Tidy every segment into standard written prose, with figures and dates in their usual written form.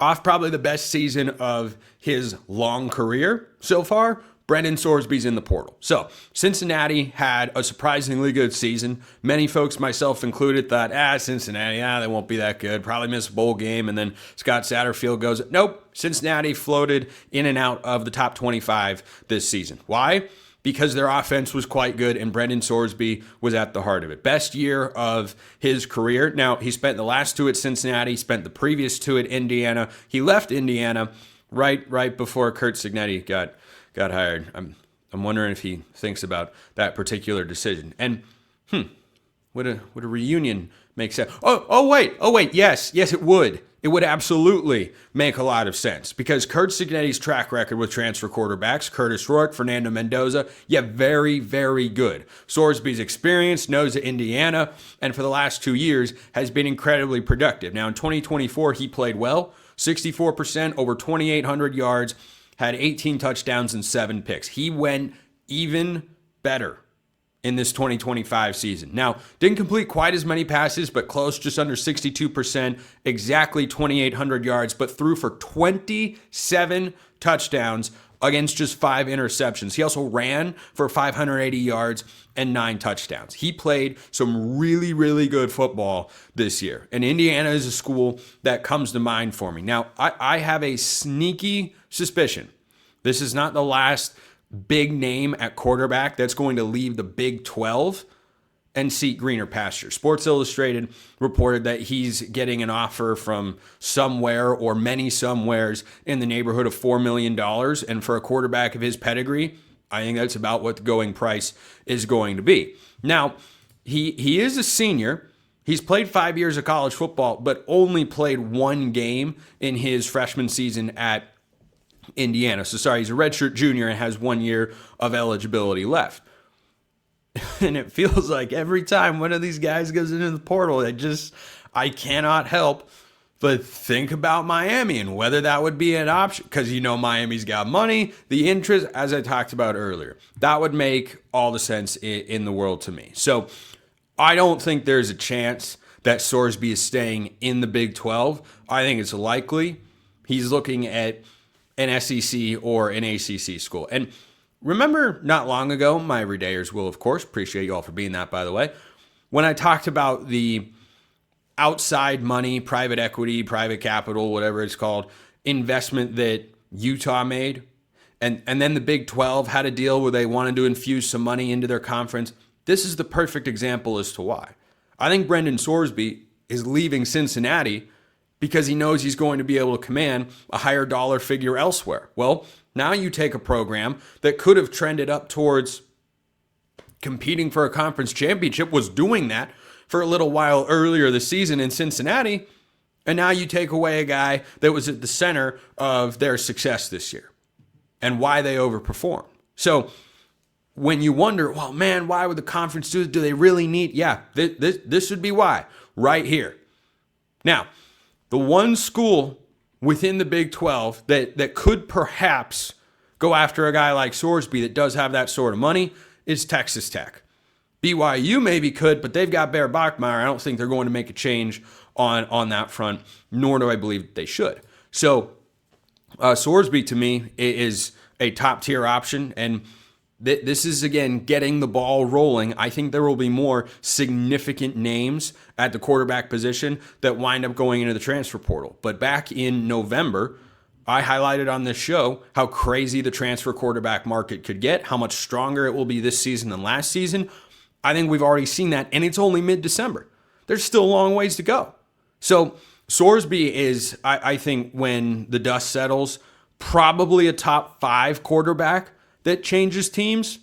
off probably the best season of his long career so far, Brendan Sorsby's in the portal. So Cincinnati had a surprisingly good season. Many folks, myself included, thought, Cincinnati, they won't be that good. Probably miss a bowl game. And then Scott Satterfield goes, nope, Cincinnati floated in and out of the top 25 this season. Why? Because their offense was quite good and Brendan Sorsby was at the heart of it. Best year of his career. Now, he spent the last two at Cincinnati, spent the previous two at Indiana. He left Indiana right before Curt Cignetti got hired. I'm wondering if he thinks about that particular decision. And would a reunion make sense? Oh wait, yes, it would. It would absolutely make a lot of sense because Curt Cignetti's track record with transfer quarterbacks, Curtis Rourke, Fernando Mendoza, very, very good. Sorsby's experience, knows Indiana, and for the last 2 years has been incredibly productive. Now in 2024, he played well, 64%, over 2,800 yards, had 18 touchdowns and 7 picks. He went even better in this 2025 season. Now, didn't complete quite as many passes, but close, just under 62%, exactly 2,800 yards, but threw for 27 touchdowns against just 5 interceptions. He also ran for 580 yards and 9 touchdowns. He played some really, really good football this year. And Indiana is a school that comes to mind for me. Now, I have a sneaky suspicion this is not the last big name at quarterback that's going to leave the Big 12 and seek greener pastures. Sports Illustrated reported that he's getting an offer from somewhere or many somewheres in the neighborhood of $4 million. And for a quarterback of his pedigree, I think that's about what the going price is going to be. Now, he is a senior. He's played 5 years of college football, but only played 1 game in his freshman season at Indiana. So sorry, he's a redshirt junior and has 1 year of eligibility left. And it feels like every time one of these guys goes into the portal, I cannot help but think about Miami and whether that would be an option. Because Miami's got money, the interest, as I talked about earlier. That would make all the sense in the world to me. So I don't think there's a chance that Sorsby is staying in the Big 12. I think it's likely he's looking at an SEC or an ACC school. And remember not long ago, my everydayers will, of course, appreciate you all for being that, by the way, when I talked about the outside money, private equity, private capital, whatever it's called, investment that Utah made, and then the Big 12 had a deal where they wanted to infuse some money into their conference. This is the perfect example as to why. I think Brendan Sorsby is leaving Cincinnati because he knows he's going to be able to command a higher dollar figure elsewhere. Well, now you take a program that could have trended up towards competing for a conference championship, was doing that for a little while earlier this season in Cincinnati, and now you take away a guy that was at the center of their success this year and why they overperformed. So when you wonder, well, man, why would the conference do it? Do they really need? Yeah, this would be why right here. Now, the one school within the Big 12 that could perhaps go after a guy like Sorsby that does have that sort of money is Texas Tech. BYU maybe could, but they've got Bear Bachmeier. I don't think they're going to make a change on that front, nor do I believe they should. So Sorsby, to me, is a top-tier option, and this is, again, getting the ball rolling. I think there will be more significant names at the quarterback position that wind up going into the transfer portal. But back in November, I highlighted on this show how crazy the transfer quarterback market could get, how much stronger it will be this season than last season. I think we've already seen that, and it's only mid-December. There's still a long ways to go. So Sorsby is, I think, when the dust settles, probably a top 5 quarterback that changes teams.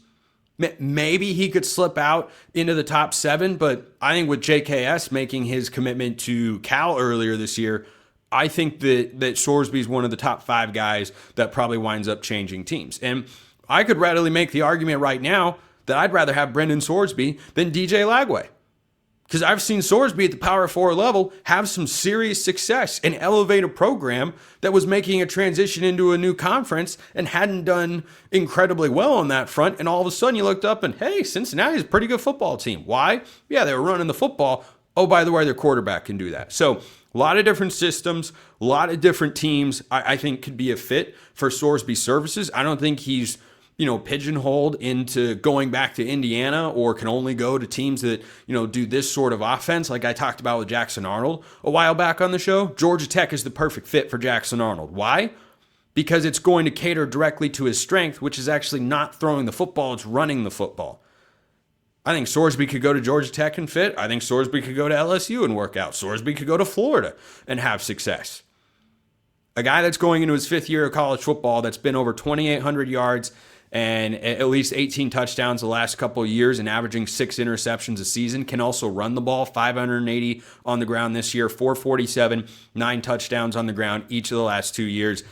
Maybe he could slip out into the top 7, but I think with JKS making his commitment to Cal earlier this year, I think that Sorsby is one of the top 5 guys that probably winds up changing teams. And I could readily make the argument right now that I'd rather have Brendan Sorsby than DJ Lagway. Because I've seen Sorsby at the Power 4 level have some serious success and elevate a program that was making a transition into a new conference and hadn't done incredibly well on that front. And all of a sudden you looked up and, hey, Cincinnati is a pretty good football team. Why? Yeah, they were running the football. Oh, by the way, their quarterback can do that. So a lot of different systems, a lot of different teams I think could be a fit for Sorsby's services. I don't think he's, pigeonholed into going back to Indiana or can only go to teams that, do this sort of offense like I talked about with Jackson Arnold a while back on the show. Georgia Tech is the perfect fit for Jackson Arnold. Why? Because it's going to cater directly to his strength, which is actually not throwing the football, it's running the football. I think Sorsby could go to Georgia Tech and fit. I think Sorsby could go to LSU and work out. Sorsby could go to Florida and have success. A guy that's going into his 5th year of college football that's been over 2,800 yards and at least 18 touchdowns the last couple of years and averaging 6 interceptions a season, can also run the ball, 580 on the ground this year, 447, 9 touchdowns on the ground each of the last 2 years.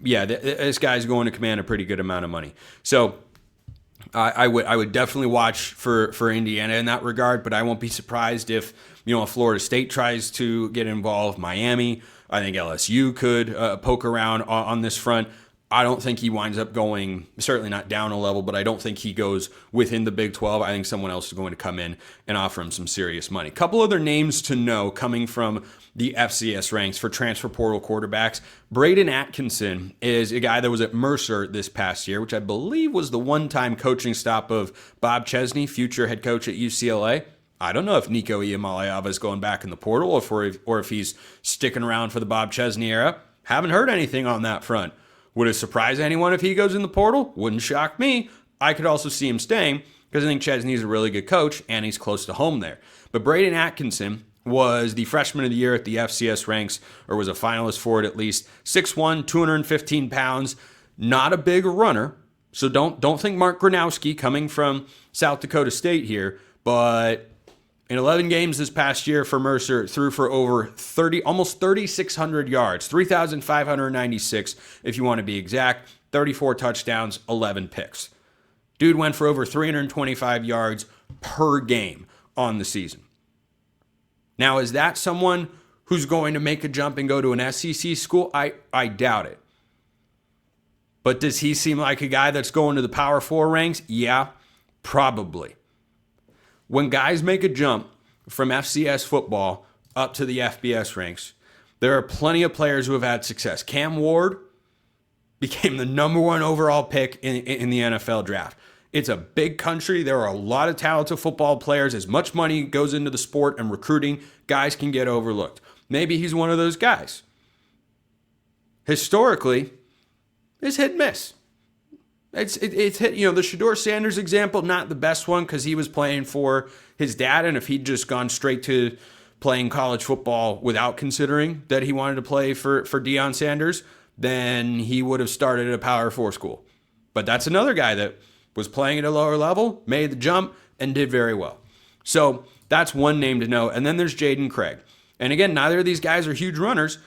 Yeah, this guy's going to command a pretty good amount of money. So I would definitely watch for Indiana in that regard, but I won't be surprised if, Florida State tries to get involved, Miami. I think LSU could poke around on this front. I don't think he winds up going, certainly not down a level, but I don't think he goes within the Big 12. I think someone else is going to come in and offer him some serious money. Couple other names to know coming from the FCS ranks for transfer portal quarterbacks. Braden Atkinson is a guy that was at Mercer this past year, which I believe was the one-time coaching stop of Bob Chesney, future head coach at UCLA. I don't know if Nico Iamaleava is going back in the portal or if he's sticking around for the Bob Chesney era. Haven't heard anything on that front. Would it surprise anyone if he goes in the portal? Wouldn't shock me. I could also see him staying because I think Chesney's a really good coach and he's close to home there. But Braden Atkinson was the freshman of the year at the FCS ranks, or was a finalist for it at least. 6'1", 215 pounds, not a big runner. So don't think Mark Gronowski coming from South Dakota State here, but in 11 games this past year for Mercer, threw for over almost 3,600 yards, 3,596 if you want to be exact, 34 touchdowns, 11 picks. Dude went for over 325 yards per game on the season. Now, is that someone who's going to make a jump and go to an SEC school? I doubt it. But does he seem like a guy that's going to the Power 4 ranks? Yeah, probably. When guys make a jump from FCS football up to the FBS ranks, there are plenty of players who have had success. Cam Ward became the number 1 overall pick in the NFL draft. It's a big country. There are a lot of talented football players. As much money goes into the sport and recruiting, guys can get overlooked. Maybe he's one of those guys. Historically, it's hit and miss. It's hit, the Shedeur Sanders example, not the best one because he was playing for his dad, and if he'd just gone straight to playing college football without considering that he wanted to play for Deion Sanders, then he would have started at a Power 4 school. But that's another guy that was playing at a lower level, made the jump, and did very well. So that's one name to know. And then there's Jaden Craig. And again, neither of these guys are huge runners.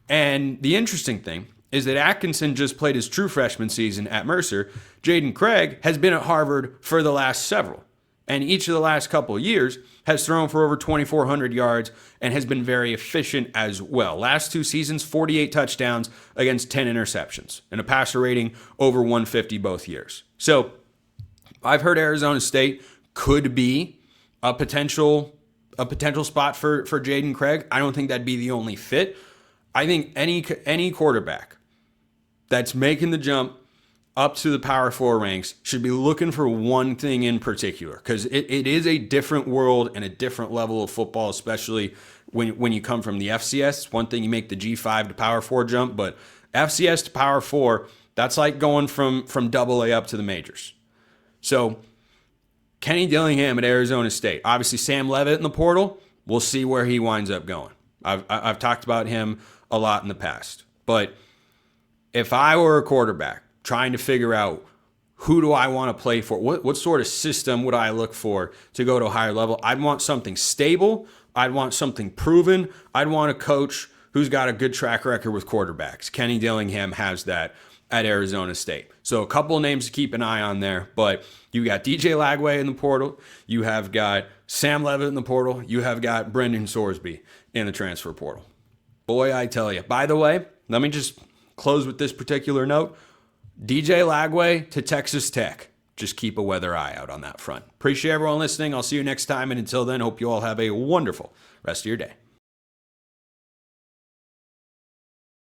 And the interesting thing is that Atkinson just played his true freshman season at Mercer. Jaden Craig has been at Harvard for the last several. And each of the last couple of years has thrown for over 2,400 yards and has been very efficient as well. Last 2 seasons, 48 touchdowns against 10 interceptions and a passer rating over 150 both years. So I've heard Arizona State could be a potential spot for Jaden Craig. I don't think that'd be the only fit. I think any quarterback that's making the jump up to the Power 4 ranks should be looking for one thing in particular, because it is a different world and a different level of football, especially when you come from the FCS. It's one thing you make the G5 to Power 4 jump, but FCS to Power 4, that's like going from AA up to the majors. So Kenny Dillingham at Arizona State. Obviously, Sam Leavitt in the portal. We'll see where he winds up going. I've talked about him a lot in the past. But if I were a quarterback trying to figure out who do I want to play for, what sort of system would I look for to go to a higher level, I'd want something stable. I'd want something proven. I'd want a coach who's got a good track record with quarterbacks. Kenny Dillingham has that at Arizona State. So a couple of names to keep an eye on there, but you got DJ Lagway in the portal. You have got Sam Leavitt in the portal. You have got Brendan Sorsby in the transfer portal. Boy, I tell you. By the way, let me just close with this particular note. DJ Lagway to Texas Tech. Just keep a weather eye out on that front. Appreciate everyone listening. I'll see you next time, and until then, hope you all have a wonderful rest of your day.